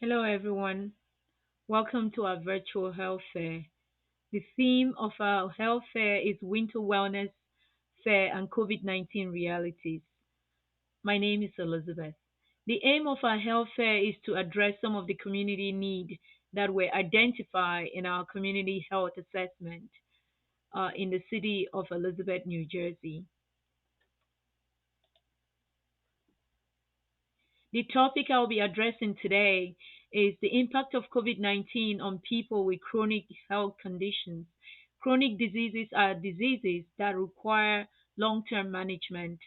Hello, everyone. Welcome to our virtual health fair. The theme of our health fair is Winter Wellness Fair and COVID 19 Realities. My name is Elizabeth. The aim of our health fair is to address some of the community needs that were identified in our community health assessment in the city of Elizabeth, New Jersey. The topic I'll be addressing today is the impact of COVID 19 on people with chronic health conditions. Chronic diseases are diseases that require long term management.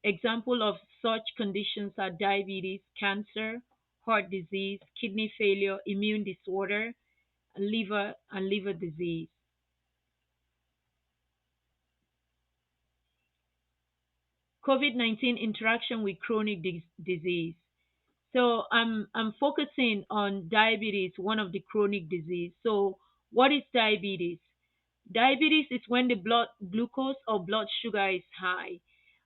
Examples of such conditions are diabetes, cancer, heart disease, kidney failure, immune disorder, liver disease. COVID-19 interaction with chronic disease. So I'm focusing on diabetes, one of the chronic disease. So what is diabetes? Diabetes is when the blood glucose or blood sugar is high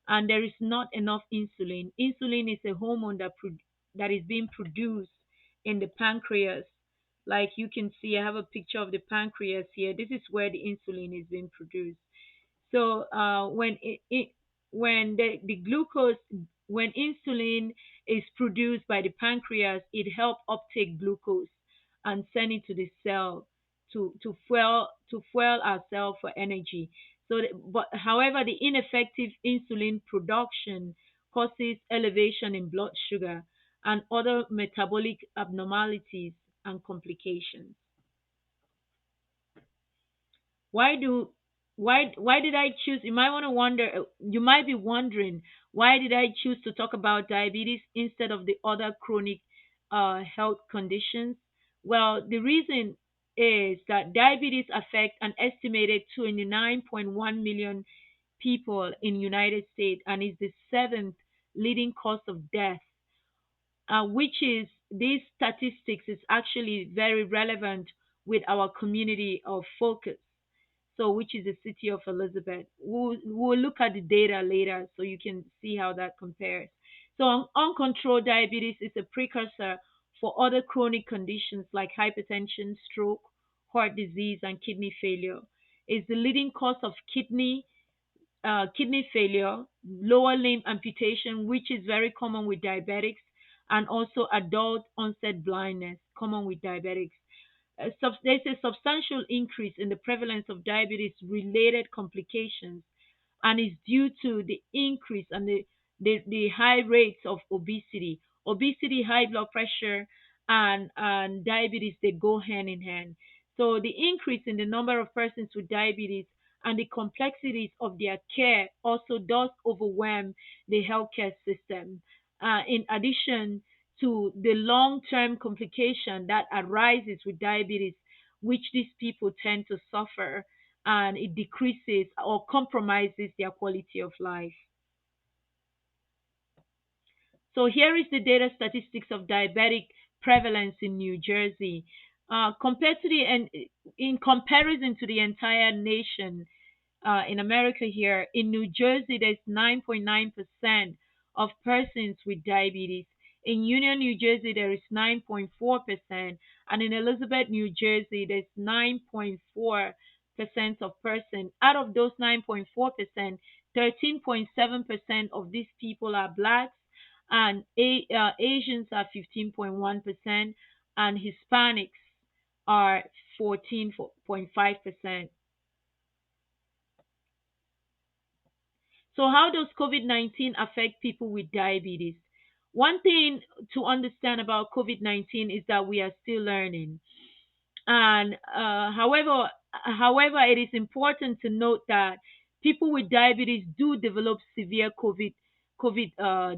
and there is not enough insulin. Insulin is a hormone that is being produced in the pancreas. Like you can see, I have a picture of the pancreas here. This is where the insulin is being produced. So when the glucose when insulin is produced by the pancreas, it helps uptake glucose and send it to the cell to fuel our cell for energy. But however, the ineffective insulin production causes elevation in blood sugar and other metabolic abnormalities and complications. why do why did I choose? You might be wondering, why did I choose to talk about diabetes instead of the other chronic health conditions? Well, the reason is that diabetes affects an estimated 29.1 million people in United States and is the seventh leading cause of death, which is these statistics is actually very relevant with our community of focus, so which is the city of Elizabeth. We'll look at the data later so you can see how that compares. So uncontrolled diabetes is a precursor for other chronic conditions like hypertension, stroke, heart disease, and kidney failure. It's the leading cause of kidney failure, lower limb amputation, which is very common with diabetics, and also adult onset blindness, common with diabetics. There's a substantial increase in the prevalence of diabetes related complications and is due to the increase and the high rates of obesity. Obesity, high blood pressure, and diabetes, they go hand in hand. So the increase in the number of persons with diabetes and the complexities of their care also does overwhelm the healthcare system. In addition to the long-term complication that arises with diabetes, which these people tend to suffer, and it decreases or compromises their quality of life. So here is the data statistics of diabetic prevalence in New Jersey. Compared to the and in comparison to the entire nation, in America here, in New Jersey, there's 9.9% of persons with diabetes. In Union, New Jersey, there is 9.4%. And in Elizabeth, New Jersey, there's 9.4% of persons. Out of those 9.4%, 13.7% of these people are blacks, and Asians are 15.1%, and Hispanics are 14.5%. So, how does COVID 19 affect people with diabetes? One thing to understand about COVID 19 is that we are still learning. And however, it is important to note that people with diabetes do develop severe COVID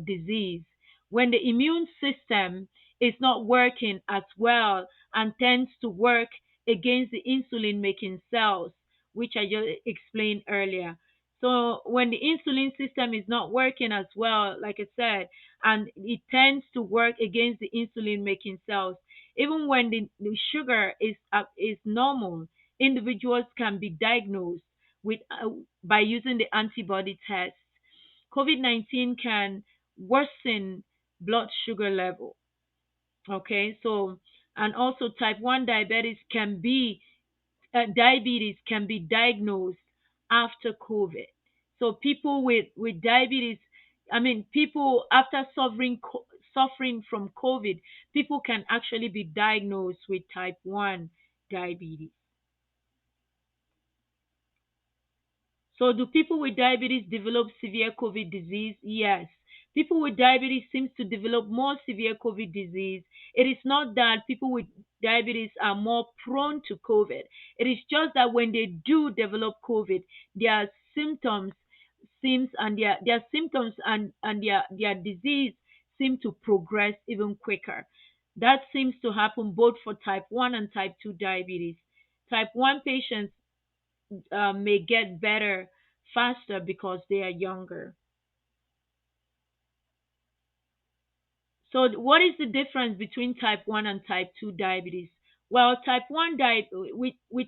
disease when the immune system is not working as well and tends to work against the insulin making cells, which I just explained earlier. So when the insulin system is not working as well, like I said, and it tends to work against the insulin making cells, even when the sugar is normal, individuals can be diagnosed with by using the antibody test. COVID-19 can worsen blood sugar level. Okay, so and also type 1 diabetes can be diagnosed after COVID. So people with diabetes, I mean, people after suffering from COVID, people can actually be diagnosed with type 1 diabetes. So do people with diabetes develop severe COVID disease? Yes. People with diabetes seems to develop more severe COVID disease. It is not that people with diabetes are more prone to COVID. It is just that when they do develop COVID, their symptoms their symptoms and their disease seem to progress even quicker. That seems to happen both for type 1 and type 2 diabetes. Type 1 patients may get better faster because they are younger. So, what is the difference between type 1 and type 2 diabetes? Well, with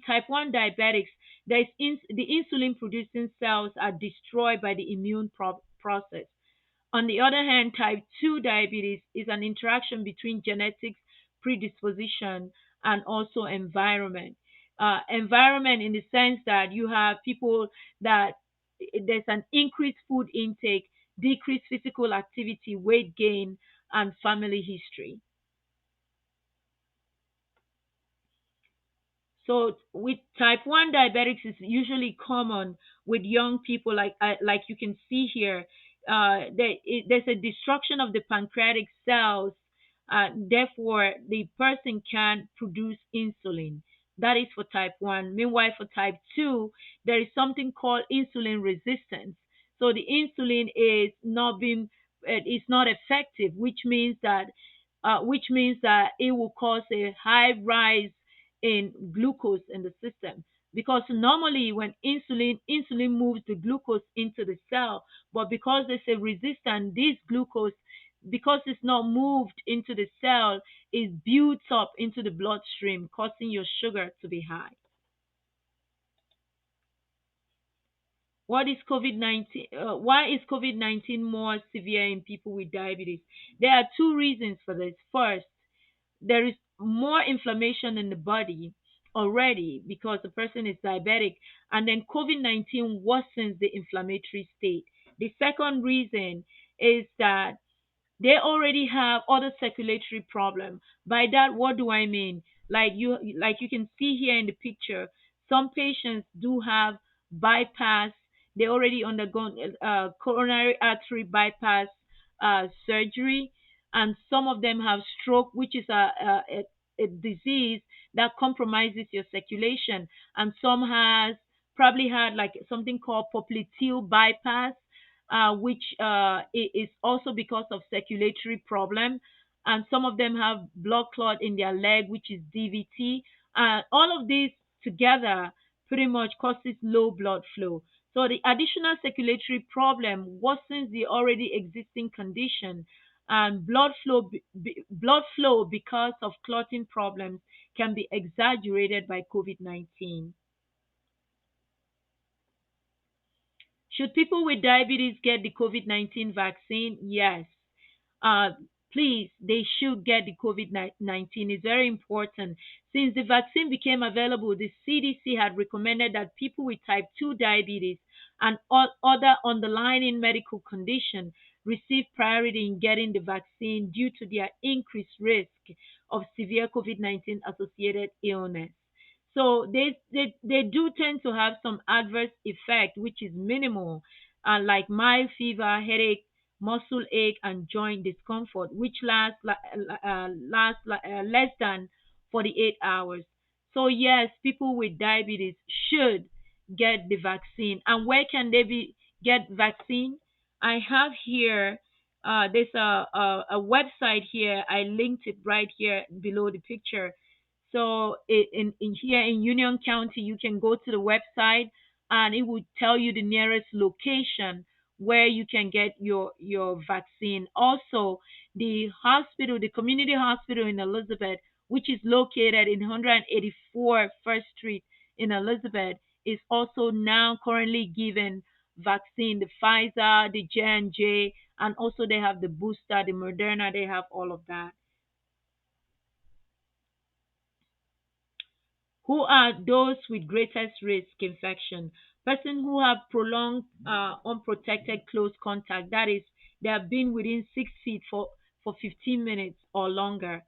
type 1 diabetics, the insulin producing cells are destroyed by the immune process. On the other hand, type 2 diabetes is an interaction between genetics, predisposition, and also environment. Environment in the sense that you have people that there's an increased food intake, decreased physical activity, weight gain, and family history. So with type 1 diabetics is usually common with young people like you can see here. There's a destruction of the pancreatic cells. Therefore, the person can produce insulin. That is for type 1. Meanwhile, for type 2, there is something called insulin resistance. So the insulin is not effective, which means that it will cause a high rise in glucose in the system, because normally when insulin moves the glucose into the cell, but because there's a resistance, this glucose, because it's not moved into the cell, is built up into the bloodstream, causing your sugar to be high. What is COVID-19? Why is COVID-19 more severe in people with diabetes? There are two reasons for this. First, there is more inflammation in the body already because the person is diabetic, and then COVID-19 worsens the inflammatory state. The second reason is that they already have other circulatory problem. By that, what do I mean? Like you can see here in the picture, some patients do have bypass. They already undergone coronary artery bypass surgery, and some of them have stroke, which is a disease that compromises your circulation, and some has probably had like something called popliteal bypass, which is also because of circulatory problem, and some of them have blood clot in their leg, which is DVT. All of these together pretty much causes low blood flow. So the additional circulatory problem worsens the already existing condition, and blood flow because of clotting problems can be exaggerated by COVID-19. Should people with diabetes get the COVID-19 vaccine? Yes. Uh, Please, they should get the COVID-19. It's very important. Since the vaccine became available, the CDC had recommended that people with type 2 diabetes and other underlying medical conditions receive priority in getting the vaccine due to their increased risk of severe COVID-19 associated illness. So they do tend to have some adverse effect, which is minimal, like mild fever, headache, muscle ache, and joint discomfort, which lasts less than 48 hours. So yes, people with diabetes should get the vaccine. And where can they be get vaccine? I have here. There's a website here. I linked it right here below the picture. So in here in Union County, you can go to the website and it will tell you the nearest location where you can get your vaccine. Also, the community hospital in Elizabeth, which is located in 184 First Street in Elizabeth, is also now currently giving vaccine, the Pfizer, the J&J, and also they have the booster, the Moderna. They have all of that. Who are those with greatest risk infection? Person who have prolonged unprotected close contact. That is, they have been within 6 feet for 15 minutes or longer.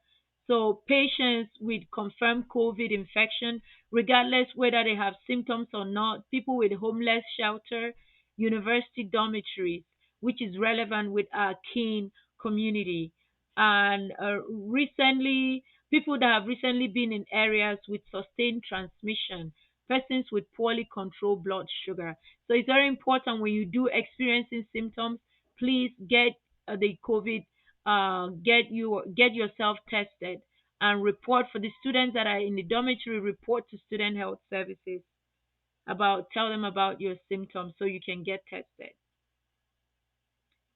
So patients with confirmed COVID infection, regardless whether they have symptoms or not, people with homeless shelter, university dormitories, which is relevant with our keen community. And recently, people that have recently been in areas with sustained transmission, persons with poorly controlled blood sugar. So it's very important when you do experiencing symptoms, please get the COVID, get yourself tested and report for the students that are in the dormitory. Report to student health services about, tell them about your symptoms so you can get tested.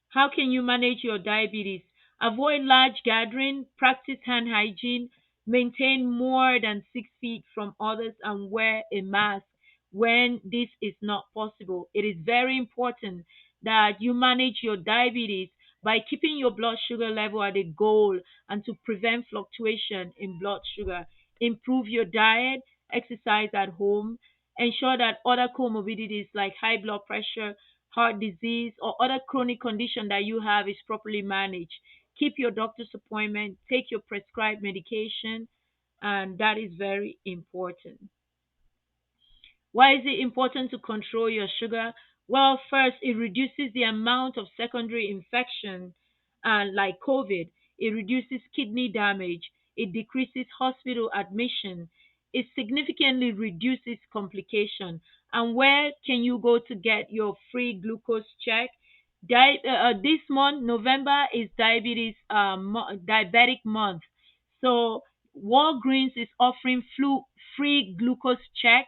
How can you manage your diabetes? Avoid large gathering, practice hand hygiene, maintain more than 6 feet from others, and wear a mask when this is not possible. It is very important that you manage your diabetes by keeping your blood sugar level at a goal and to prevent fluctuation in blood sugar. Improve your diet, exercise at home, ensure that other comorbidities like high blood pressure, heart disease, or other chronic condition that you have is properly managed. Keep your doctor's appointment, take your prescribed medication, and that is very important. Why is it important to control your sugar? Well, first, it reduces the amount of secondary infection, like COVID. It reduces kidney damage. It decreases hospital admission. It significantly reduces complication. And where can you go to get your free glucose check? This month, November, is diabetic month. So Walgreens is offering free glucose check,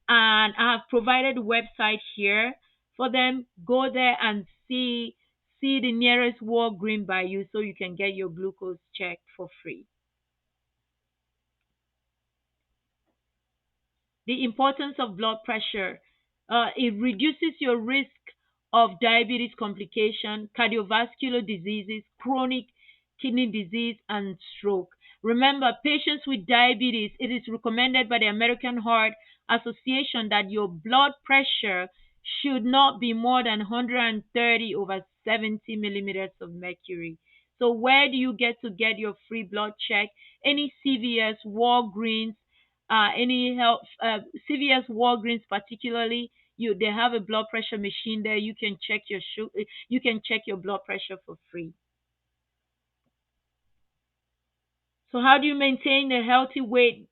and I have provided a website here for them. Go there and see the nearest Walgreens by you so you can get your glucose checked for free. The importance of blood pressure. It reduces your risk of diabetes complication, cardiovascular diseases, chronic kidney disease, and stroke. Remember, patients with diabetes, it is recommended by the American Heart Association that your blood pressure should not be more than 130 over 70 millimeters of mercury. So where do you get your free blood check? Any CVS, Walgreens, any health, CVS, Walgreens particularly, they have a blood pressure machine there. You can check your you can check your blood pressure for free. So how do you maintain a healthy weight?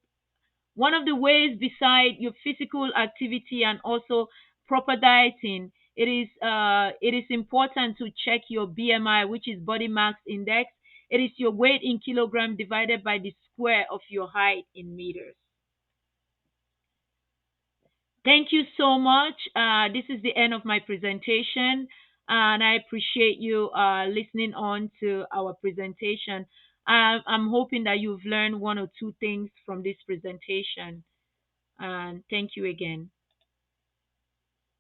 One of the ways, beside your physical activity and also proper dieting, it is important to check your BMI, which is body mass index. It is your weight in kilogram divided by the square of your height in meters. Thank you so much. This is the end of my presentation, and I appreciate you listening on to our presentation. I'm hoping that you've learned one or two things from this presentation, and thank you again.